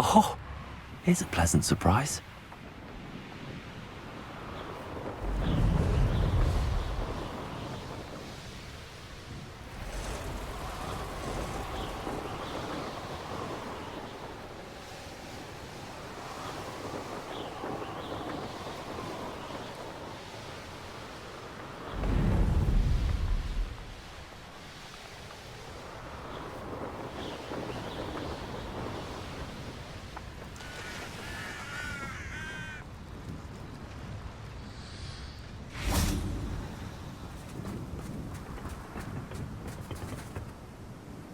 Oh, here's a pleasant surprise.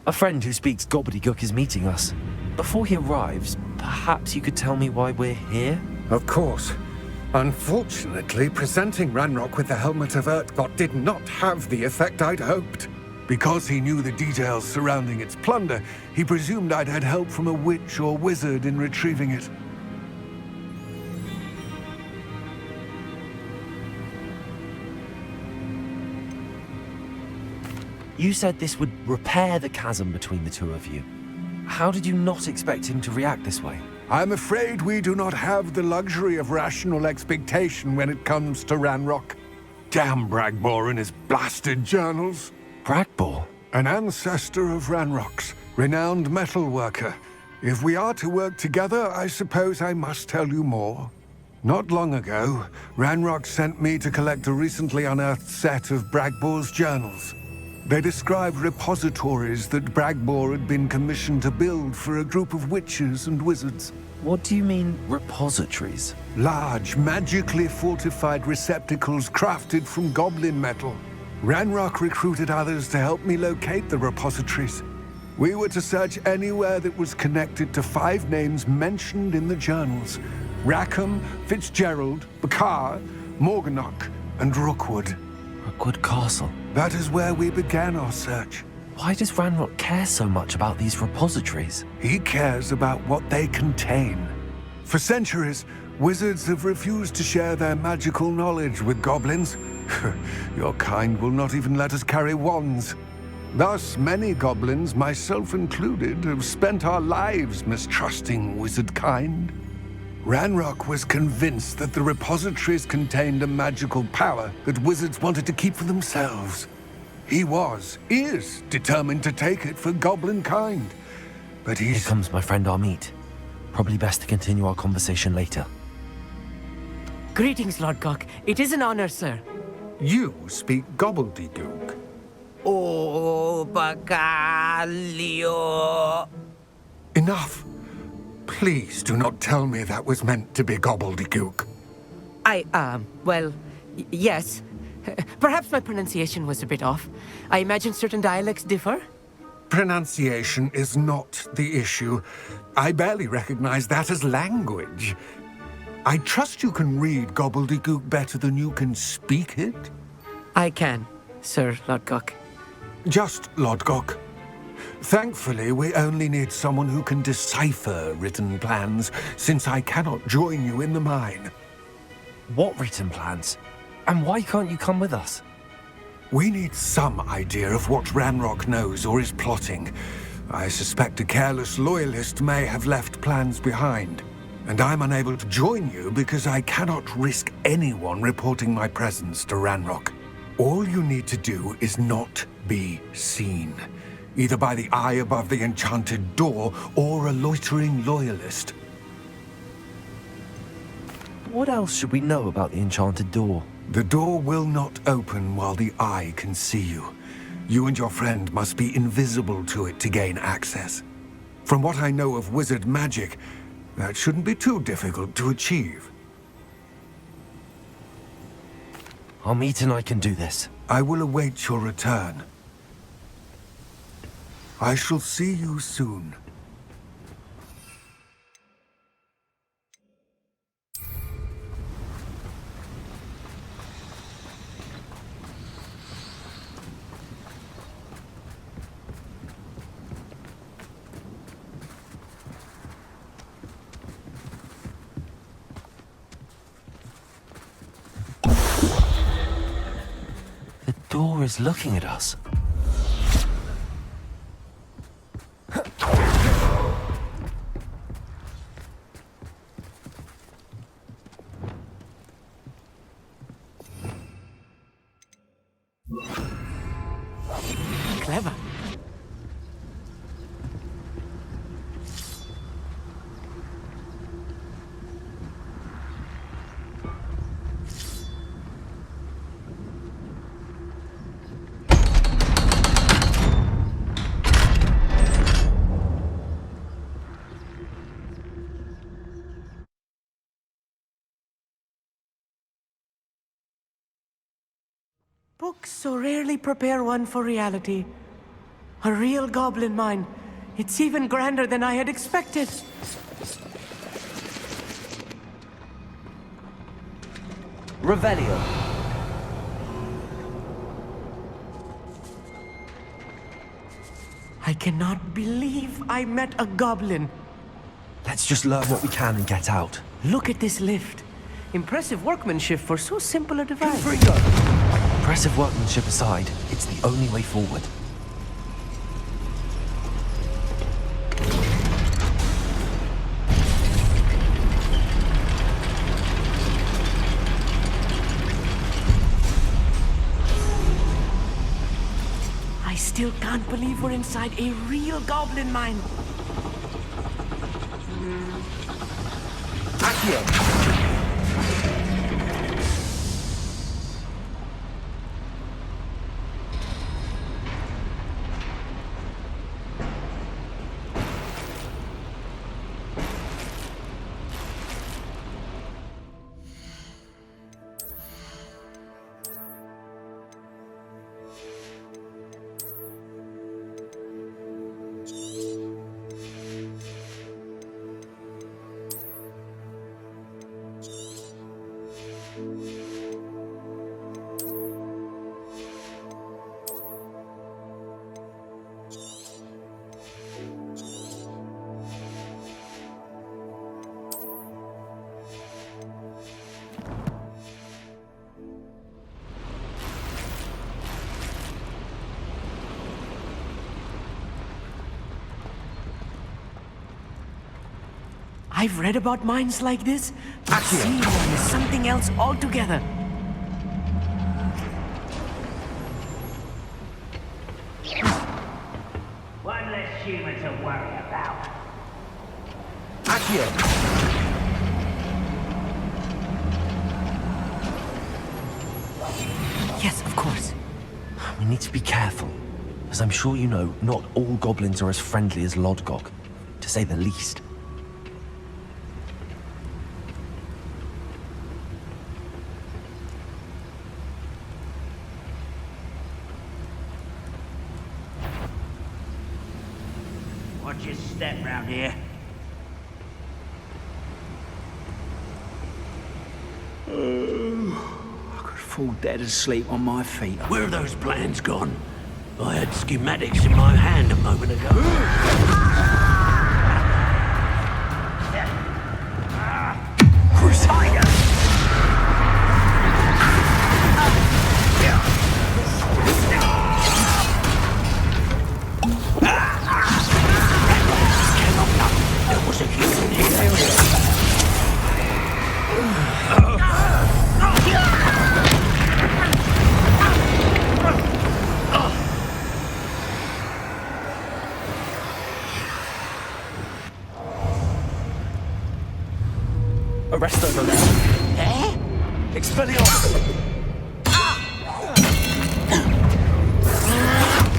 A friend who speaks gobbledygook is meeting us. Before he arrives, perhaps you could tell me why we're here? Of course. Unfortunately, presenting Ranrock with the Helmet of Urtkot did not have the effect I'd hoped. Because he knew the details surrounding its plunder, he presumed I'd had help from a witch or wizard in retrieving it. You said this would repair the chasm between the two of you. How did you not expect him to react this way? I'm afraid we do not have the luxury of rational expectation when it comes to Ranrock. Damn Bragbor and his blasted journals. Bragbor? An ancestor of Ranrock's, renowned metal worker. If we are to work together, I suppose I must tell you more. Not long ago, Ranrock sent me to collect a recently unearthed set of Bragbor's journals. They described repositories that Bragbor had been commissioned to build for a group of witches and wizards. What do you mean, repositories? Large, magically fortified receptacles crafted from goblin metal. Ranrock recruited others to help me locate the repositories. We were to search anywhere that was connected to 5 names mentioned in the journals: Rackham, Fitzgerald, Bakar, Morganach, and Rookwood. Rookwood Castle. That is where we began our search. Why does Ranrock care so much about these repositories? He cares about what they contain. For centuries, wizards have refused to share their magical knowledge with goblins. Your kind will not even let us carry wands. Thus, many goblins, myself included, have spent our lives mistrusting wizard kind. Ranrock was convinced that the repositories contained a magical power that wizards wanted to keep for themselves. He is determined to take it for goblin kind. But Here comes my friend Amit. Probably best to continue our conversation later. Greetings, Lord Gok. It is an honor, sir. You speak gobbledygook. Oh, Bagalio. Enough. Please do not tell me that was meant to be gobbledygook. Well, yes. Perhaps my pronunciation was a bit off. I imagine certain dialects differ. Pronunciation is not the issue. I barely recognize that as language. I trust you can read gobbledygook better than you can speak it? I can, Sir Lord Gok. Just Lord Gok. Thankfully, we only need someone who can decipher written plans, since I cannot join you in the mine. What written plans? And why can't you come with us? We need some idea of what Ranrock knows or is plotting. I suspect a careless loyalist may have left plans behind. And I'm unable to join you because I cannot risk anyone reporting my presence to Ranrock. All you need to do is not be seen, either by the eye above the enchanted door or a loitering loyalist. What else should we know about the enchanted door? The door will not open while the eye can see you. You and your friend must be invisible to it to gain access. From what I know of wizard magic, that shouldn't be too difficult to achieve. Amit and I can do this. I will await your return. I shall see you soon. The door is looking at us. Books so rarely prepare one for reality. A real goblin mine. It's even grander than I had expected. Revelio. I cannot believe I met a goblin. Let's just learn what we can and get out. Look at this lift. Impressive workmanship for so simple a device. Impressive workmanship aside, it's the only way forward. I still can't believe we're inside a real goblin mine. Accio! I've read about mines like this, but seeing one is something else altogether. One less human to worry about. Accio! Yes, of course. We need to be careful. As I'm sure you know, not all goblins are as friendly as Lodgok, to say the least. Watch your step round here. I could fall dead asleep on my feet. Where have those plans gone? I had schematics in my hand a moment ago. Crusader! There was a human here. Arresto the left. Eh? Expelliarmus!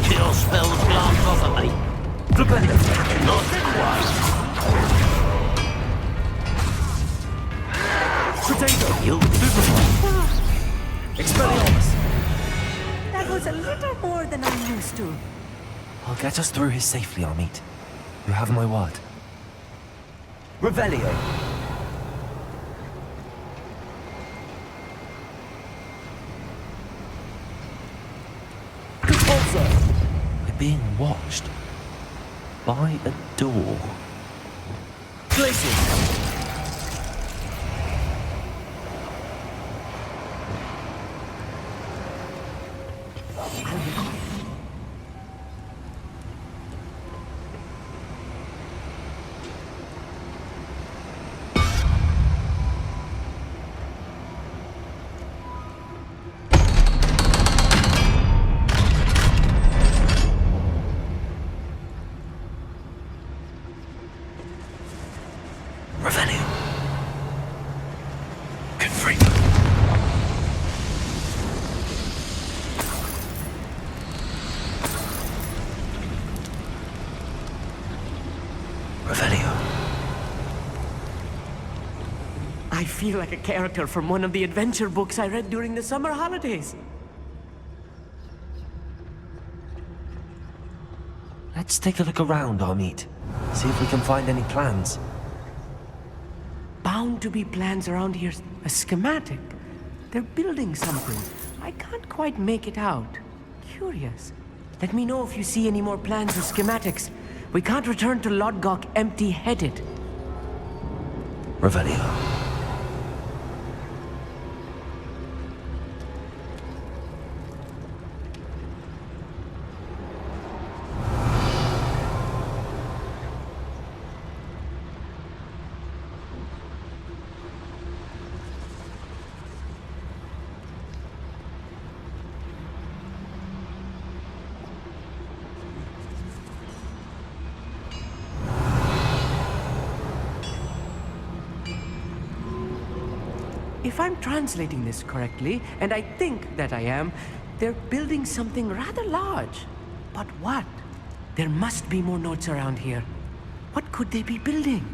Kill spells glance off at me. Revelio! Not quite. Potato! You Expelliarmus! That was a little more than I'm used to. I'll get us through here safely, Amit. You have my word. Revelio! We're being watched. By a door. Glacius! Revelio. Confront. Revelio. I feel like a character from one of the adventure books I read during the summer holidays. Let's take a look around, Amit. See if we can find any plans. Bound to be plans around here. A schematic. They're building something. I can't quite make it out. Curious. Let me know if you see any more plans or schematics. We can't return to Lodgok empty-headed. Revelio. If I'm translating this correctly, and I think that I am, they're building something rather large. But what? There must be more notes around here. What could they be building?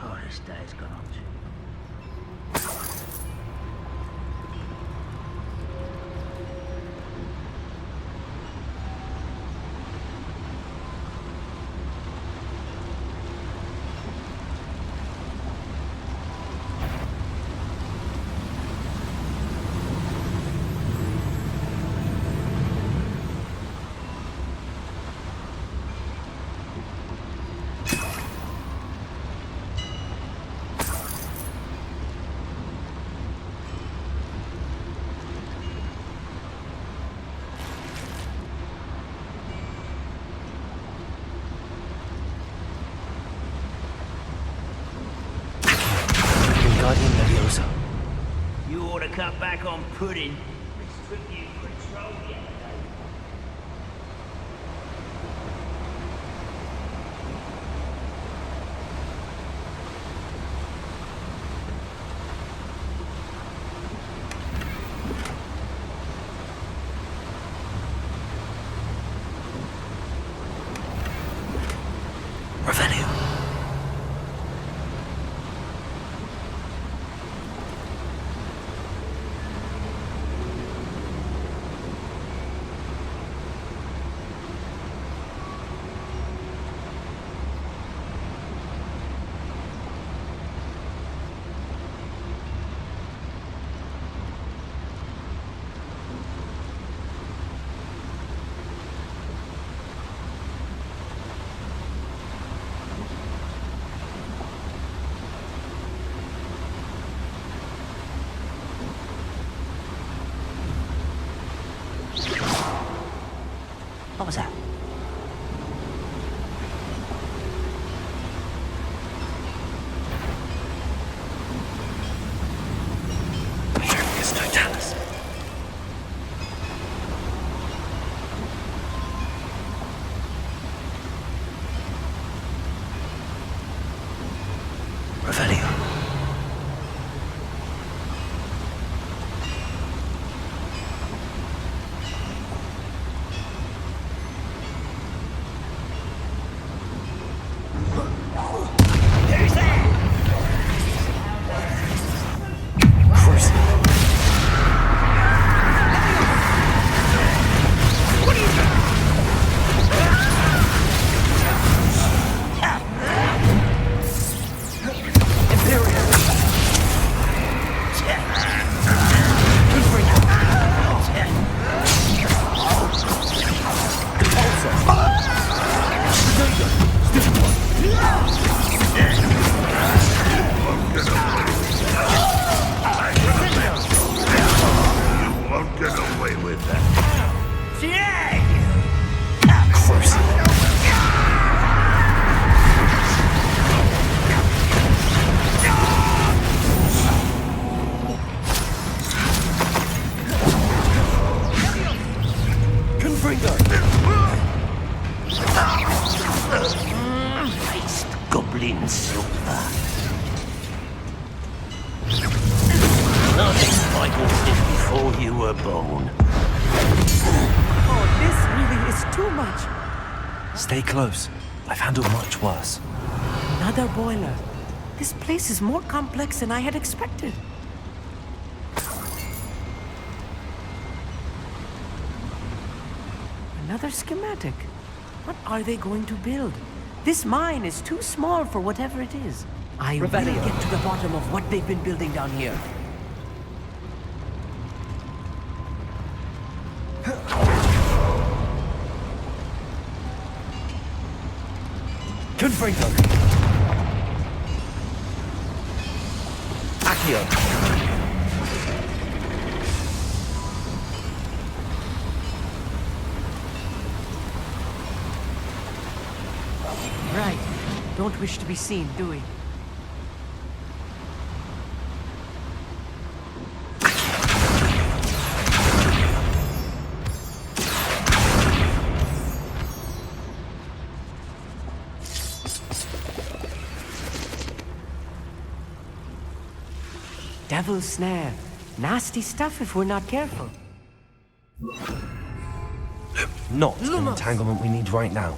Oh, this day's gone on too. Guardian Leviosa. You ought to cut back on pudding. Strip you control yet. Revelio. What was that? Yes, Totalis. Revelio. Goblin silver. Nothing like all this before you were born. Oh, this really is too much. Stay close. I've handled much worse. Another boiler. This place is more complex than I had expected. Another schematic. What are they going to build? This mine is too small for whatever it is. I will Revelio. get to the bottom of what they've been building down here. Confringo. Accio. Right. Don't wish to be seen, do we? Devil's snare. Nasty stuff if we're not careful. Not an entanglement we need right now.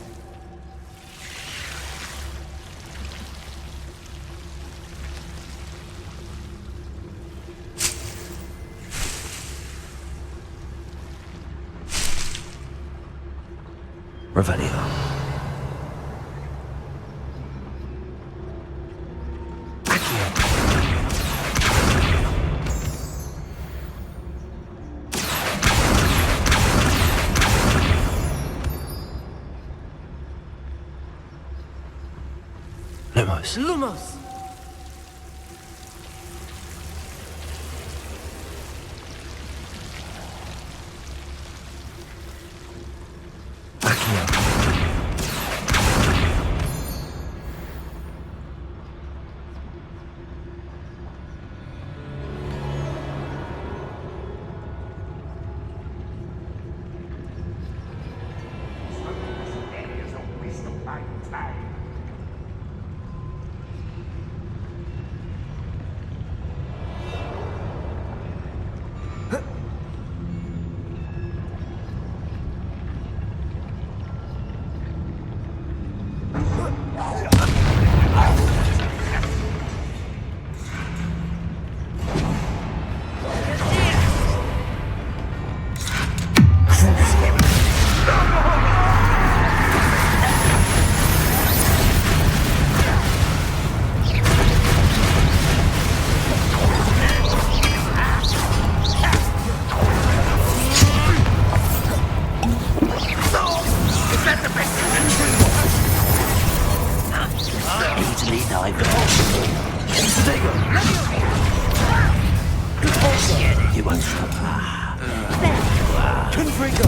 Revelio. Lumos. Lumos! Accio. Easily dive. You won't stop. Confringo.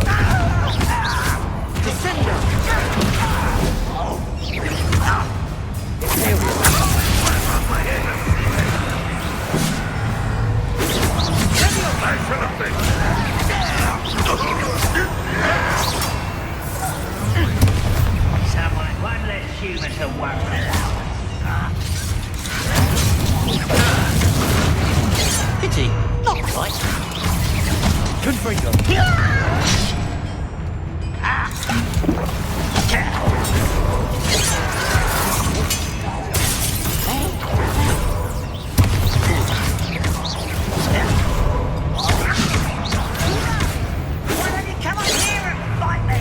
Someone, one less human to worry about. Pity. Not quite. Confringo. Why don't you come up here and fight me?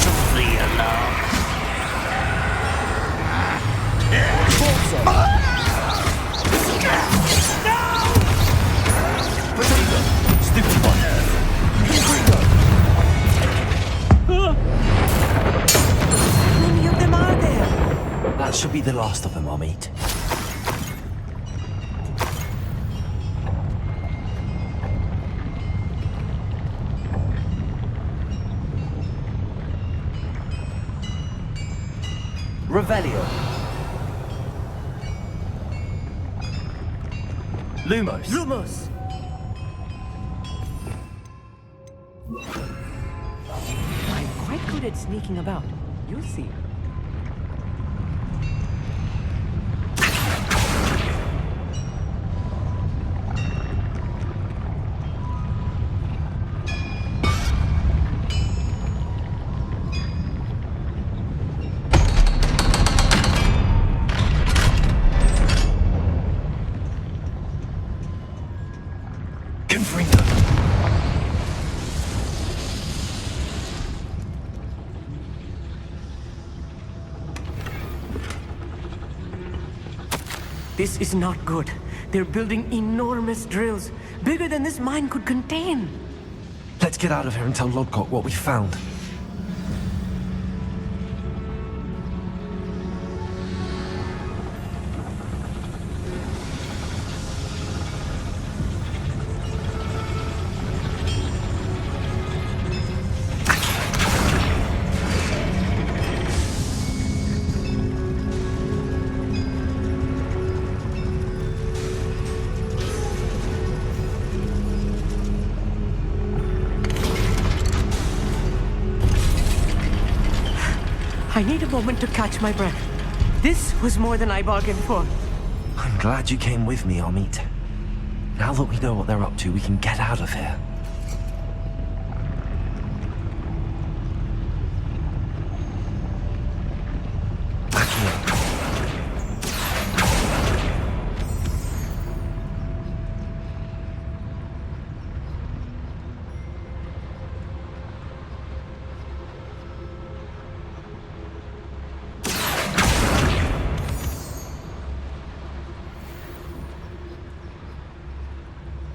Softly alarm. Stupid one. Confringo. How many of them are there? That should be the last of them I'll meet. Revelio. Lumos. Lumos! I'm quite good at sneaking about. You'll see. This is not good. They're building enormous drills, bigger than this mine could contain. Let's get out of here and tell Lodgok what we found. I need a moment to catch my breath. This was more than I bargained for. I'm glad you came with me, Amit. Now that we know what they're up to, we can get out of here.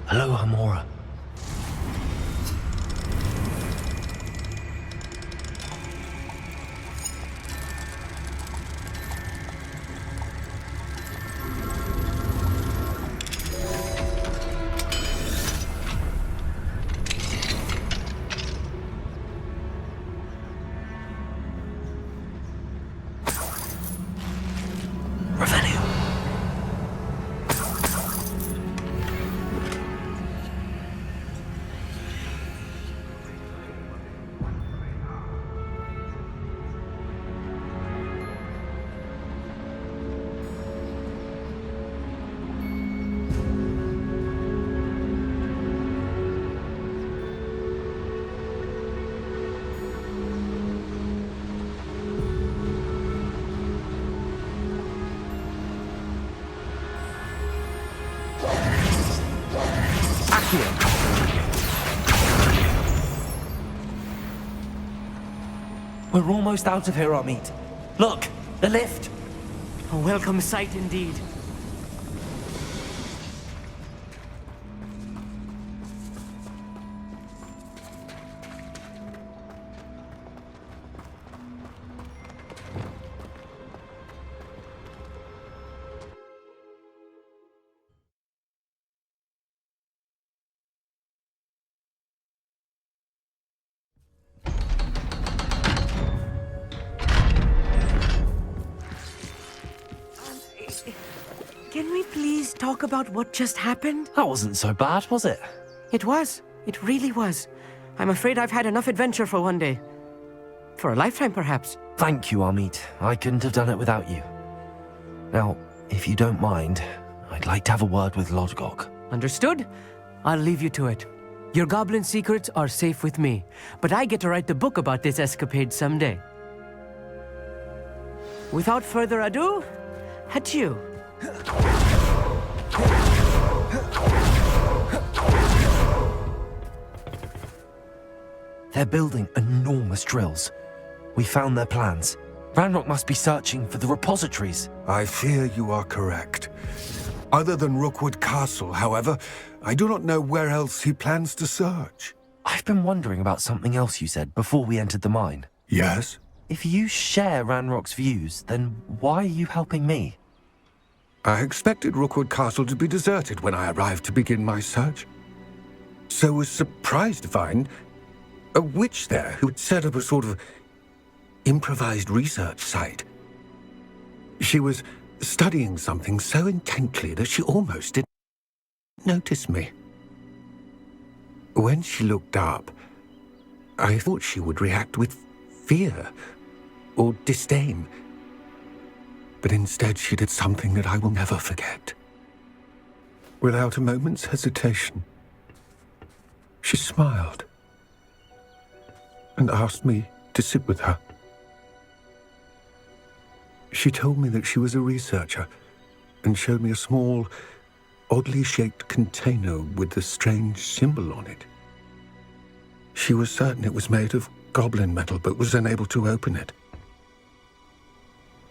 Hello, Hamora. We're almost out of here, Amit. Look, the lift. A welcome sight indeed. Can we please talk about what just happened? That wasn't so bad, was it? It was. It really was. I'm afraid I've had enough adventure for one day. For a lifetime, perhaps. Thank you, Amit. I couldn't have done it without you. Now, if you don't mind, I'd like to have a word with Lodgok. Understood? I'll leave you to it. Your goblin secrets are safe with me, but I get to write the book about this escapade someday. Without further ado, adieu. They're building enormous drills. We found their plans. Ranrock must be searching for the repositories. I fear you are correct. Other than Rookwood Castle, however, I do not know where else he plans to search. I've been wondering about something else you said before we entered the mine. Yes? If you share Ranrock's views, then why are you helping me? I expected Rookwood Castle to be deserted when I arrived to begin my search. So was surprised to find a witch there who had set up a sort of improvised research site. She was studying something so intently that she almost didn't notice me. When she looked up, I thought she would react with fear or disdain. But instead she did something that I will never forget. Without a moment's hesitation, she smiled and asked me to sit with her. She told me that she was a researcher and showed me a small, oddly shaped container with a strange symbol on it. She was certain it was made of goblin metal, but was unable to open it.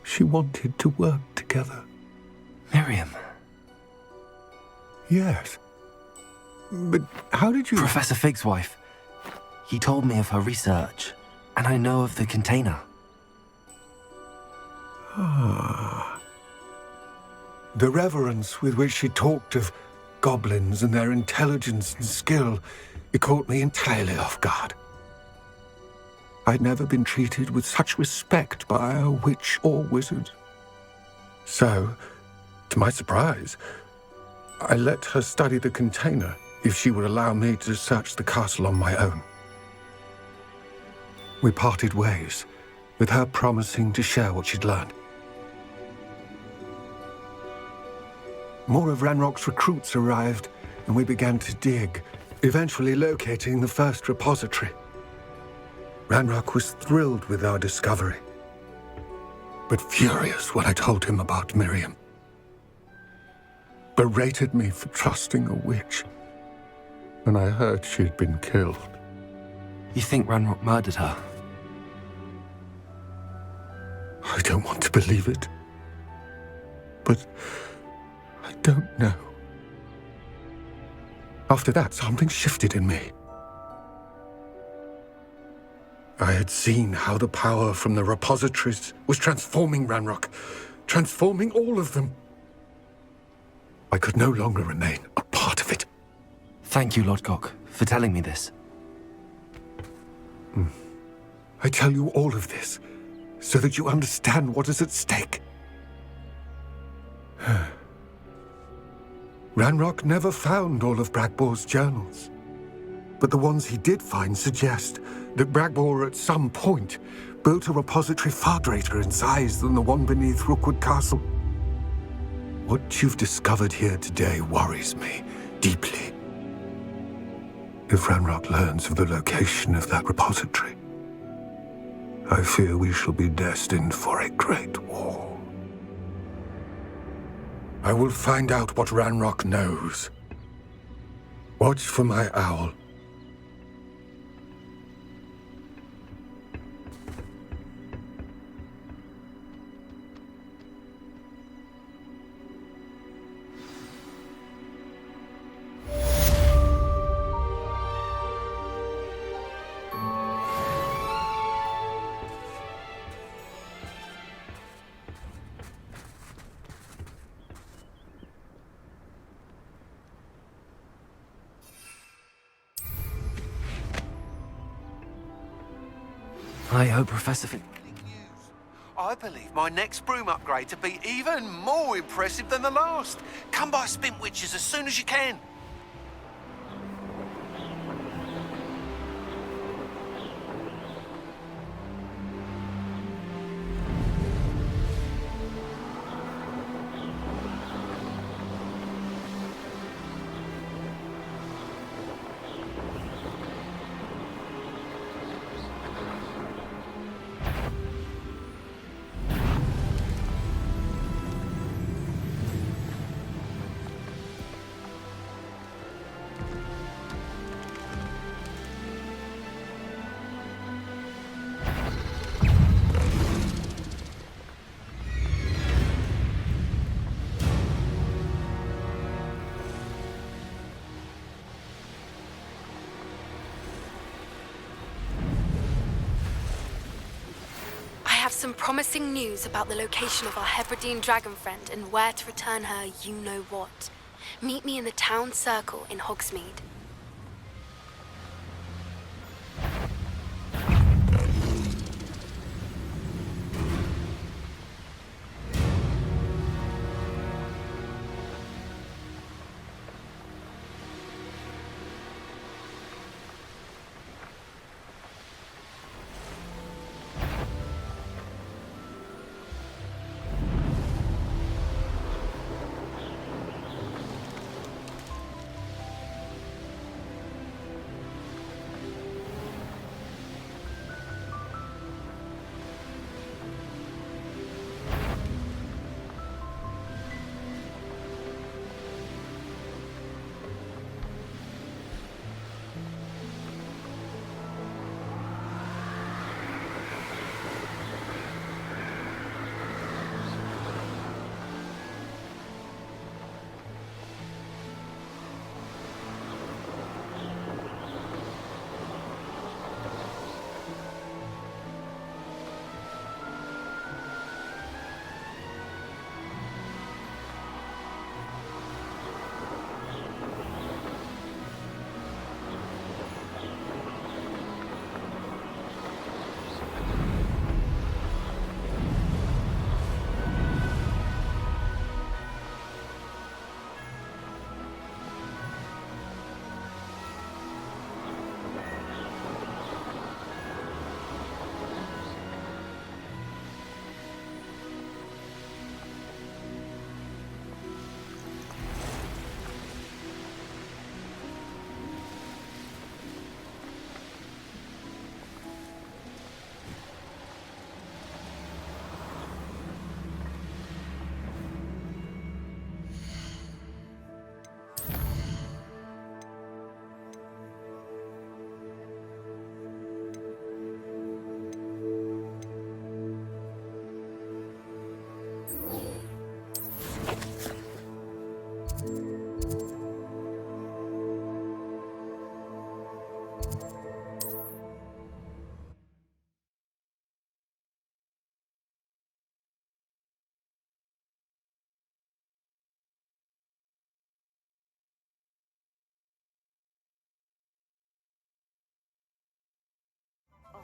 She wanted to work together. Miriam, Yes. But how did you... Professor Fig's wife. He told me of her research, and I know of the container. The reverence with which she talked of goblins and their intelligence and skill, it caught me entirely off guard. I'd never been treated with such respect by a witch or wizard. So, to my surprise, I let her study the container if she would allow me to search the castle on my own. We parted ways, with her promising to share what she'd learned. More of Ranrock's recruits arrived, and we began to dig, eventually locating the first repository. Ranrock was thrilled with our discovery, but furious when I told him about Miriam. Berated me for trusting a witch, and I heard she'd been killed. You think Ranrock murdered her? I don't want to believe it, but I don't know. After that, something shifted in me. I had seen how the power from the repositories was transforming Ranrock, transforming all of them. I could no longer remain a part of it. Thank you, Lodgok, for telling me this. I tell you all of this so that you understand what is at stake. Ranrock never found all of Bragbor's journals, but the ones he did find suggest that Bragbor at some point built a repository far greater in size than the one beneath Rookwood Castle. What you've discovered here today worries me deeply. If Ranrock learns of the location of that repository, I fear we shall be destined for a great war. I will find out what Ranrock knows. Watch for my owl. I hope Professor Fig... I believe my next broom upgrade to be even more impressive than the last. Come by Spintwitches as soon as you can. Some promising news about the location of our Hebridean dragon friend and where to return her you-know-what. Meet me in the town circle in Hogsmeade.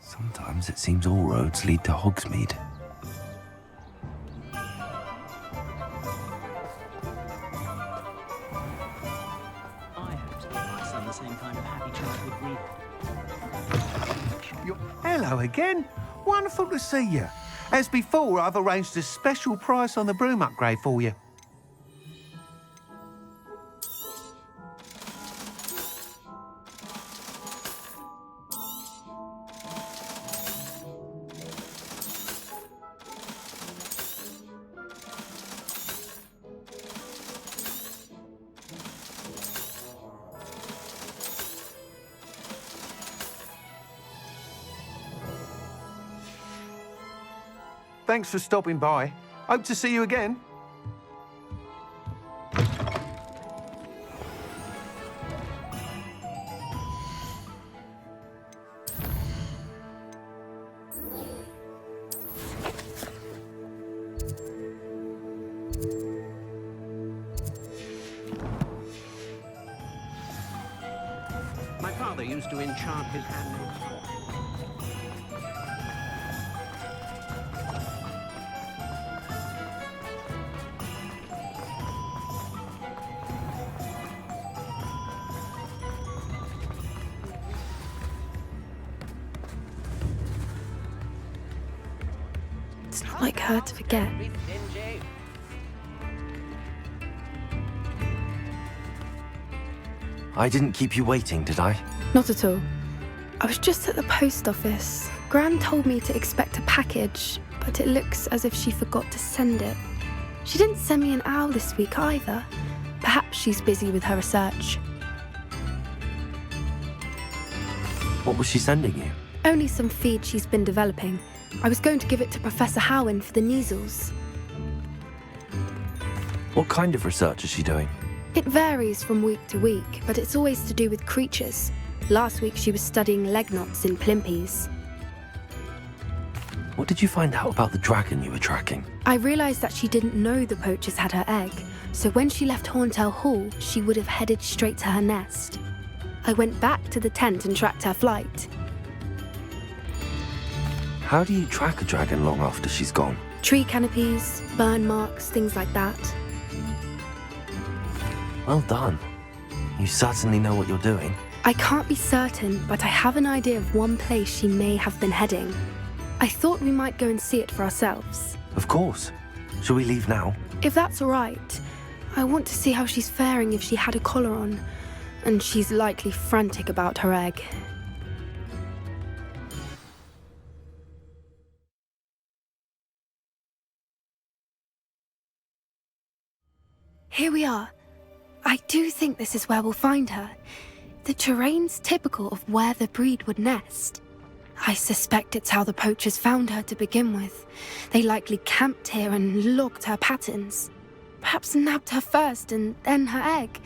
Sometimes it seems all roads lead to Hogsmeade. I hope to give my son the same kind of happy childhood we Hello again. Wonderful to see you. As before, I've arranged a special price on the broom upgrade for you. Thanks for stopping by. Hope to see you again. My father used to enchant his handmade sword. It's not like her to forget. I didn't keep you waiting, did I? Not at all. I was just at the post office. Gran told me to expect a package, but it looks as if she forgot to send it. She didn't send me an owl this week either. Perhaps she's busy with her research. What was she sending you? Only some feed she's been developing. I was going to give it to Professor Howin for the measles. What kind of research is she doing? It varies from week to week, but it's always to do with creatures. Last week she was studying leg knots in plimpies. What did you find out about the dragon you were tracking? I realised that she didn't know the poachers had her egg, so when she left Horntail Hall, she would have headed straight to her nest. I went back to the tent and tracked her flight. How do you track a dragon long after she's gone? Tree canopies, burn marks, things like that. Well done. You certainly know what you're doing. I can't be certain, but I have an idea of one place she may have been heading. I thought we might go and see it for ourselves. Of course. Shall we leave now? If that's all right. I want to see how she's faring if she had a collar on. And she's likely frantic about her egg. Here we are. I do think this is where we'll find her. The terrain's typical of where the breed would nest. I suspect it's how the poachers found her to begin with. They likely camped here and logged her patterns. Perhaps nabbed her first and then her egg.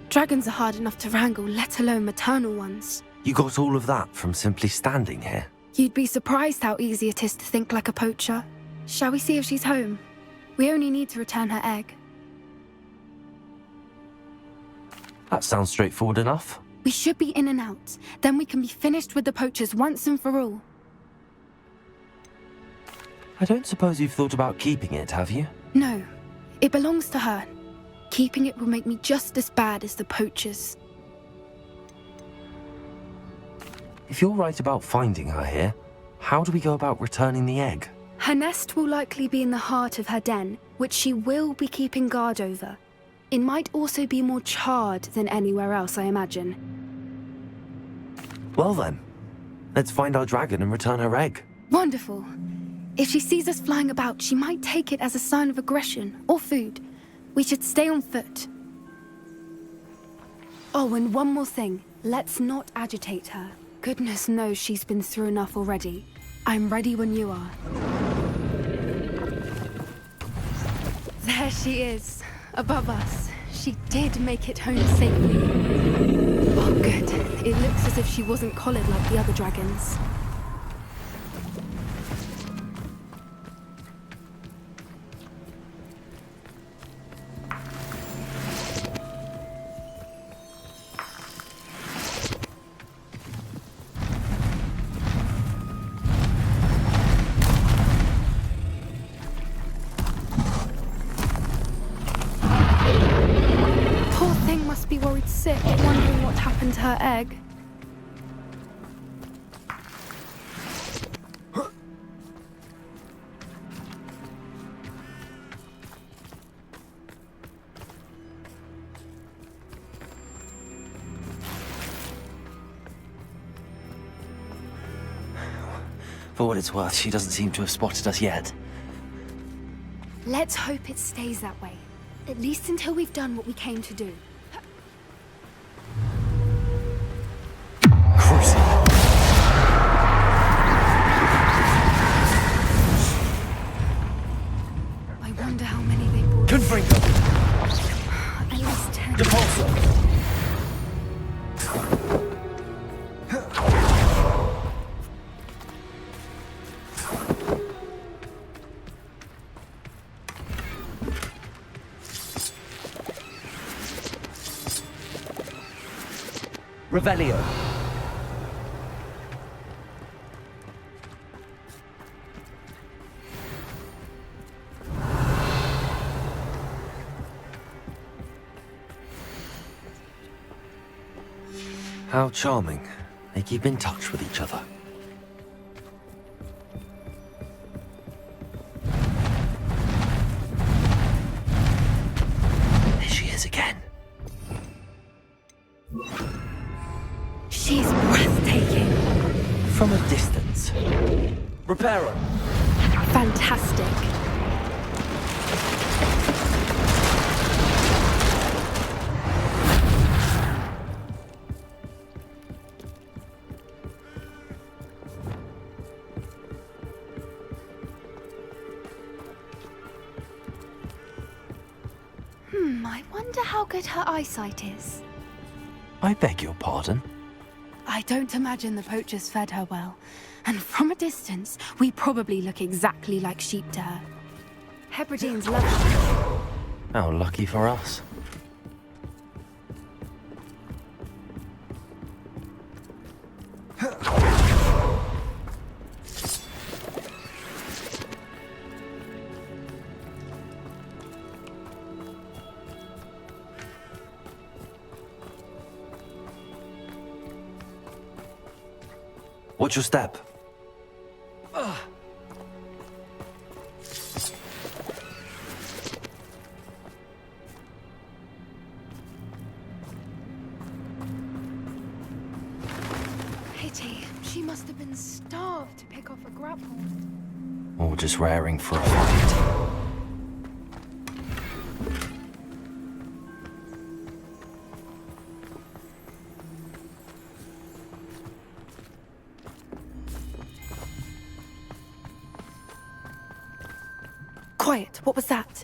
Dragons are hard enough to wrangle, let alone maternal ones. You got all of that from simply standing here? You'd be surprised how easy it is to think like a poacher. Shall we see if she's home? We only need to return her egg. That sounds straightforward enough. We should be in and out. Then we can be finished with the poachers once and for all. I don't suppose you've thought about keeping it, have you? No, it belongs to her. Keeping it will make me just as bad as the poachers. If you're right about finding her here, how do we go about returning the egg? Her nest will likely be in the heart of her den, which she will be keeping guard over. It might also be more charred than anywhere else, I imagine. Well then, let's find our dragon and return her egg. Wonderful. If she sees us flying about, she might take it as a sign of aggression or food. We should stay on foot. Oh, and one more thing. Let's not agitate her. Goodness knows she's been through enough already. I'm ready when you are. There she is, above us. She did make it home safely. Oh, good. It looks as if she wasn't collared like the other dragons. Must be worried sick, wondering what happened to her egg. For what it's worth, she doesn't seem to have spotted us yet. Let's hope it stays that way. At least until we've done what we came to do. I wonder how many they brought. Confringo! At least 10. Depulso! Revelio. How charming. They keep in touch with each other. There she is again. She's breathtaking. From a distance. Reparo. Fantastic. I wonder how good her eyesight is. I beg your pardon? I don't imagine the poachers fed her well. And from a distance, we probably look exactly like sheep to her. Hebrideans love her. How lucky for us. Watch your step. Pity. She must have been starved to pick off a grapple. Or just raring for a fight. Quiet. What was that?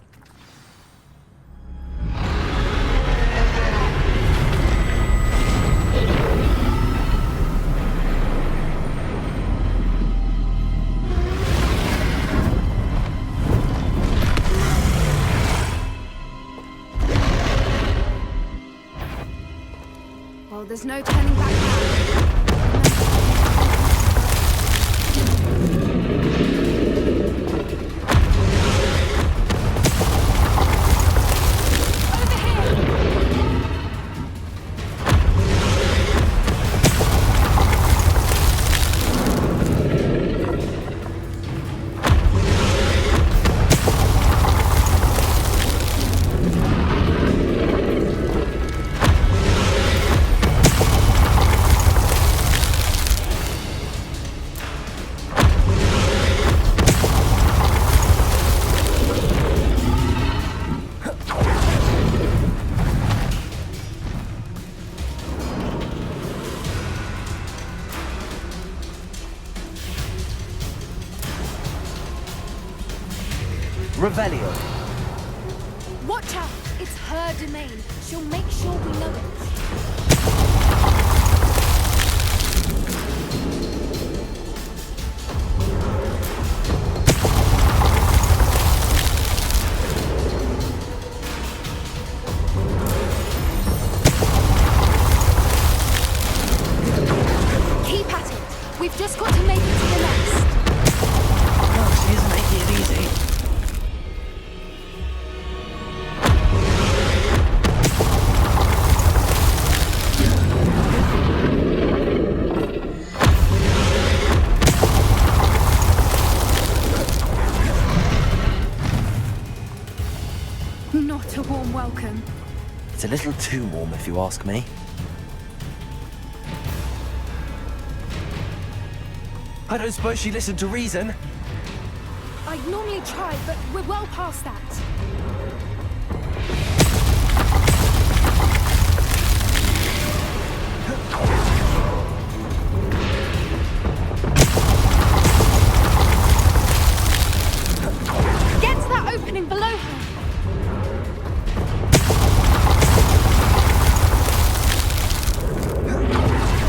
Well, there's no turning back now. Revelio. Watch out! It's her domain. sure we know it. Keep at it. We've just got to make it to the nest. Oh, she isn't making it easy. Not a warm welcome. It's a little too warm, if you ask me. I don't suppose she listened to reason. I'd normally try, but we're well past that. Get to that opening below her.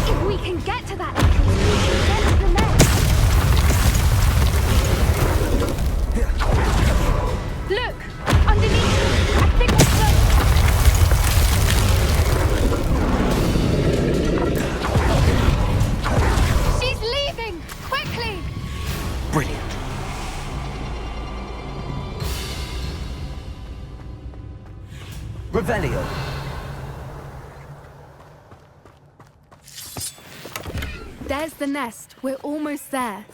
If we can get to that entrance, we can get to the nest. Look! Underneath her! I think we're close! She's leaving! Quickly! Brilliant. Revelio. There's the nest. We're almost there.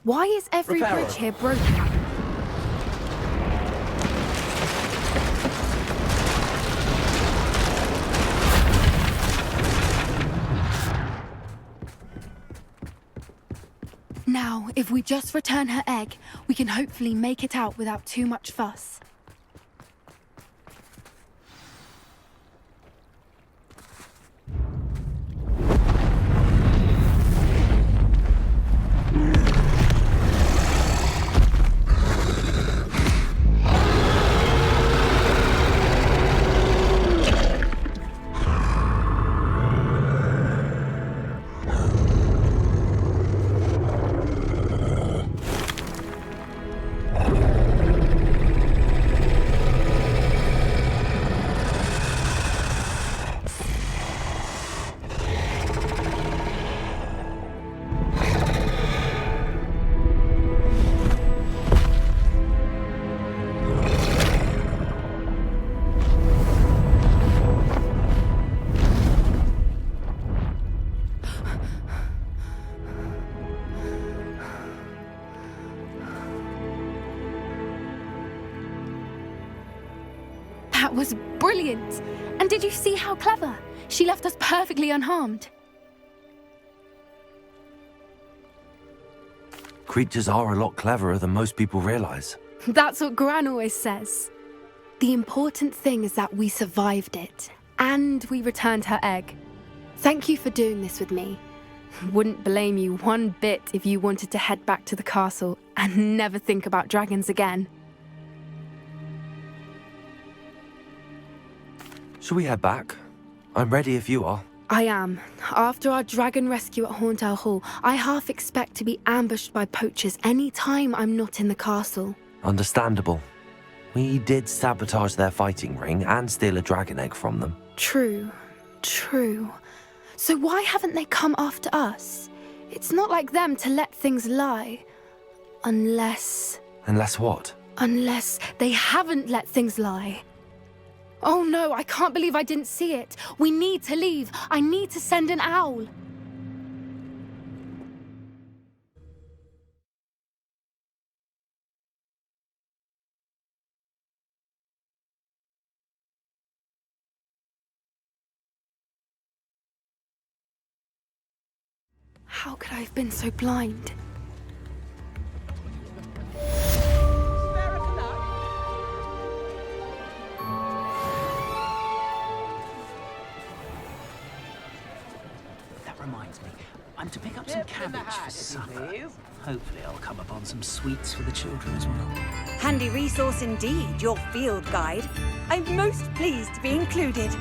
Why is every Reparo. bridge here broken? Now, if we just return her egg, we can hopefully make it out without too much fuss. That was brilliant! And did you see how clever? She left us perfectly unharmed. Creatures are a lot cleverer than most people realize. That's what Gran always says. The important thing is that we survived it, and we returned her egg. Thank you for doing this with me. Wouldn't blame you one bit if you wanted to head back to the castle and never think about dragons again. Shall we head back? I'm ready if you are. I am. After our dragon rescue at Hauntel Hall, I half expect to be ambushed by poachers any time I'm not in the castle. Understandable. We did sabotage their fighting ring and steal a dragon egg from them. True. So why haven't they come after us? It's not like them to let things lie. Unless what? Unless they haven't let things lie. Oh no, I can't believe I didn't see it. We need to leave. I need to send an owl. How could I have been so blind? that reminds me. I'm to pick up some cabbage for supper. Hopefully I'll come upon some sweets for the children as well. Handy resource indeed, your field guide. I'm most pleased to be included.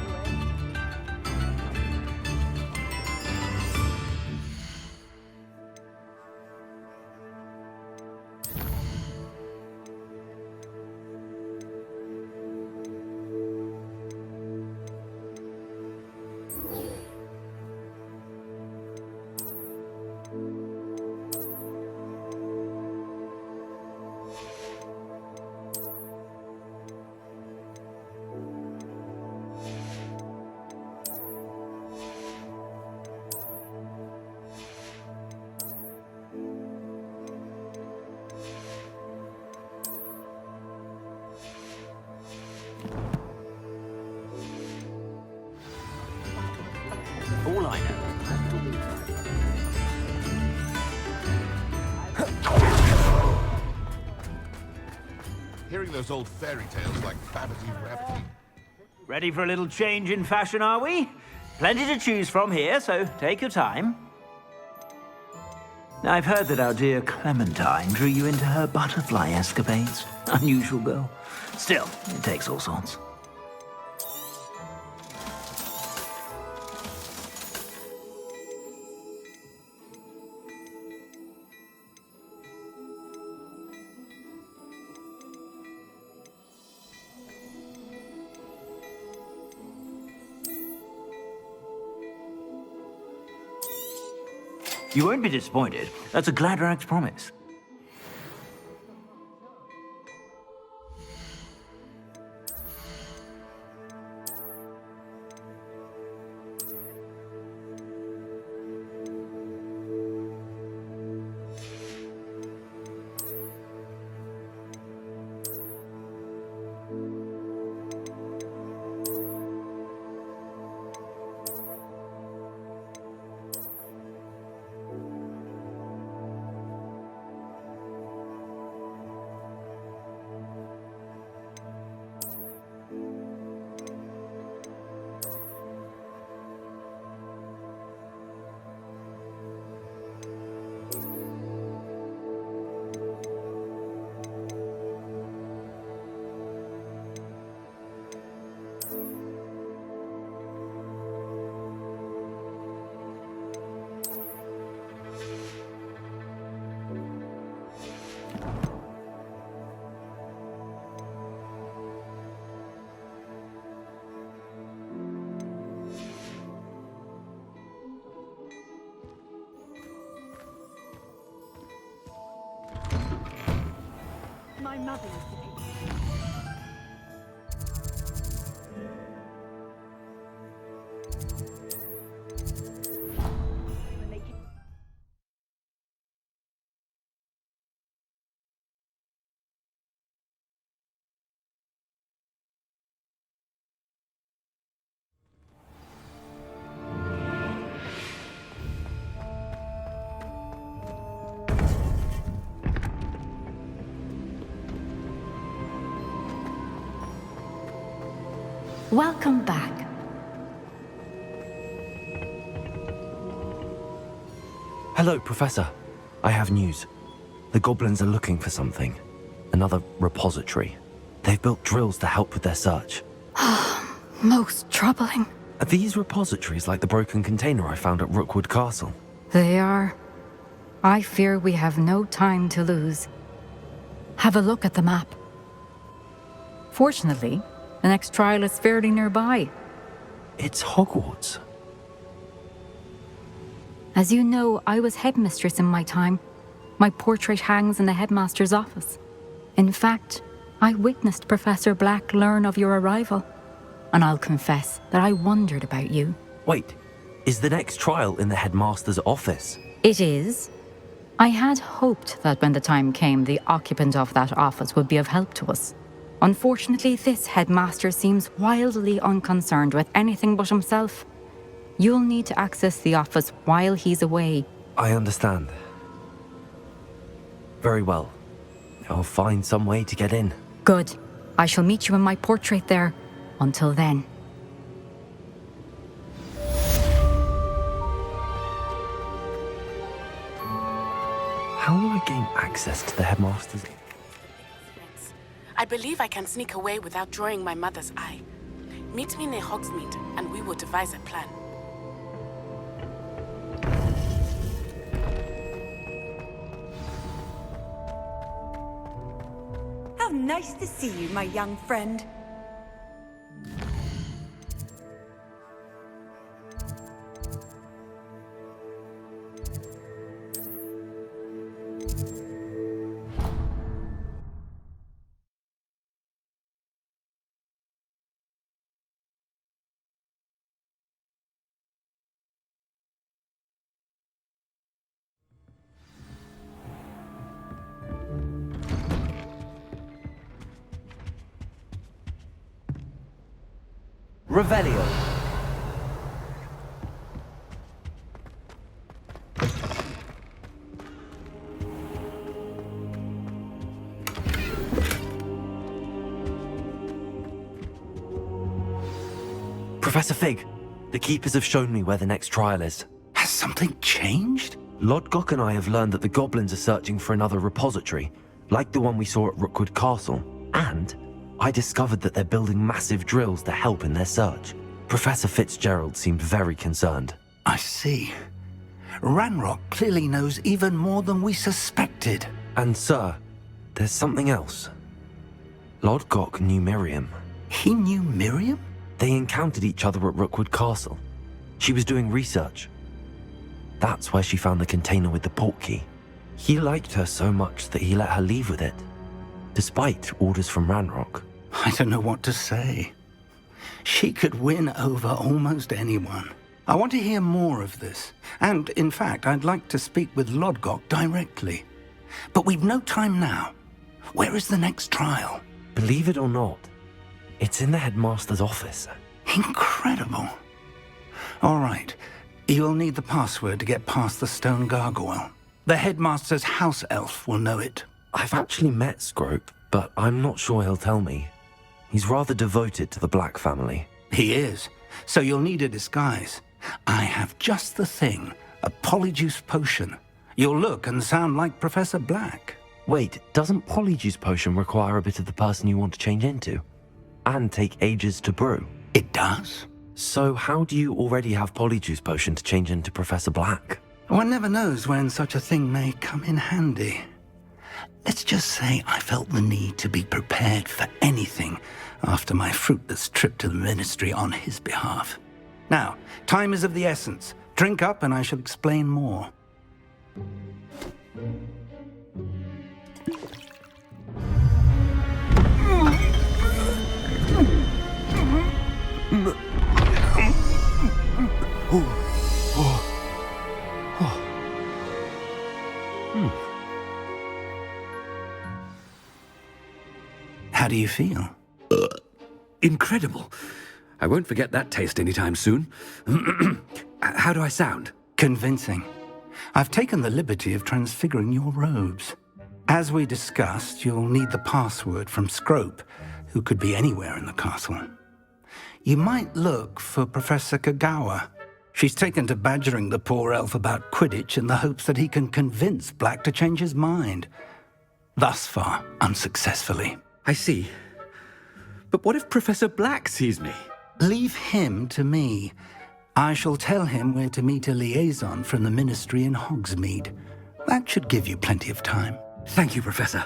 All I know. Hearing those old fairy tales like Babbity Rabbity. Ready for a little change in fashion, are we? Plenty to choose from here, so take your time. Now, I've heard that our dear Clementine drew you into her butterfly escapades. Unusual girl. Still, it takes all sorts. You won't be disappointed. That's a Gladrax promise. My mother used to take Welcome back. Hello, Professor. I have news. The goblins are looking for something. Another repository. They've built drills to help with their search. Most troubling. Are these repositories like the broken container I found at Rookwood Castle? They are. I fear we have no time to lose. Have a look at the map. Fortunately, the next trial is fairly nearby. It's Hogwarts. As you know, I was headmistress in my time. My portrait hangs in the headmaster's office. In fact, I witnessed Professor Black learn of your arrival. And I'll confess that I wondered about you. Wait, is the next trial in the headmaster's office? It is. I had hoped that when the time came, the occupant of that office would be of help to us. Unfortunately, this headmaster seems wildly unconcerned with anything but himself. You'll need to access the office while he's away. I understand. Very well. I'll find some way to get in. Good. I shall meet you in my portrait there. Until then. How will I gain access to the headmaster's? I believe I can sneak away without drawing my mother's eye. Meet me near Hogsmeade, and we will devise a plan. How nice to see you, my young friend. Revelio. Professor Fig, the Keepers have shown me where the next trial is. Has something changed? Lodgok and I have learned that the goblins are searching for another repository, like the one we saw at Rookwood Castle. And I discovered that they're building massive drills to help in their search. Professor Fitzgerald seemed very concerned. I see. Ranrock clearly knows even more than we suspected. And sir, there's something else. Lodgok knew Miriam. He knew Miriam? They encountered each other at Rookwood Castle. She was doing research. That's where she found the container with the portkey. He liked her so much that he let her leave with it, despite orders from Ranrock. I don't know what to say. She could win over almost anyone. I want to hear more of this. And, in fact, I'd like to speak with Lodgok directly. But we've no time now. Where is the next trial? Believe it or not, it's in the headmaster's office. Incredible. All right. You'll need the password to get past the stone gargoyle. The headmaster's house elf will know it. I've actually met Scrope, but I'm not sure he'll tell me. He's rather devoted to the Black family. He is. So you'll need a disguise. I have just the thing. A polyjuice potion. You'll look and sound like Professor Black. Wait, doesn't Polyjuice Potion require a bit of the person you want to change into? And take ages to brew? It does. So how do you already have Polyjuice Potion to change into Professor Black? One never knows when such a thing may come in handy. Let's just say I felt the need to be prepared for anything after my fruitless trip to the Ministry on his behalf. Now, time is of the essence. Drink up and I shall explain more. How do you feel? Incredible. I won't forget that taste anytime soon. How do I sound? Convincing. I've taken the liberty of transfiguring your robes. As we discussed, you'll need the password from Scrope, who could be anywhere in the castle. You might look for Professor Kagawa. She's taken to badgering the poor elf about Quidditch in the hopes that he can convince Black to change his mind. Thus far, unsuccessfully. I see. But what if Professor Black sees me? Leave him to me. I shall tell him where to meet a liaison from the Ministry in Hogsmeade. That should give you plenty of time. Thank you, Professor.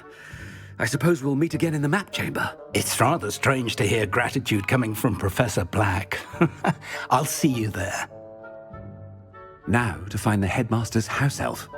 I suppose we'll meet again in the map chamber. It's rather strange to hear gratitude coming from Professor Black. I'll see you there. Now to find the headmaster's house elf.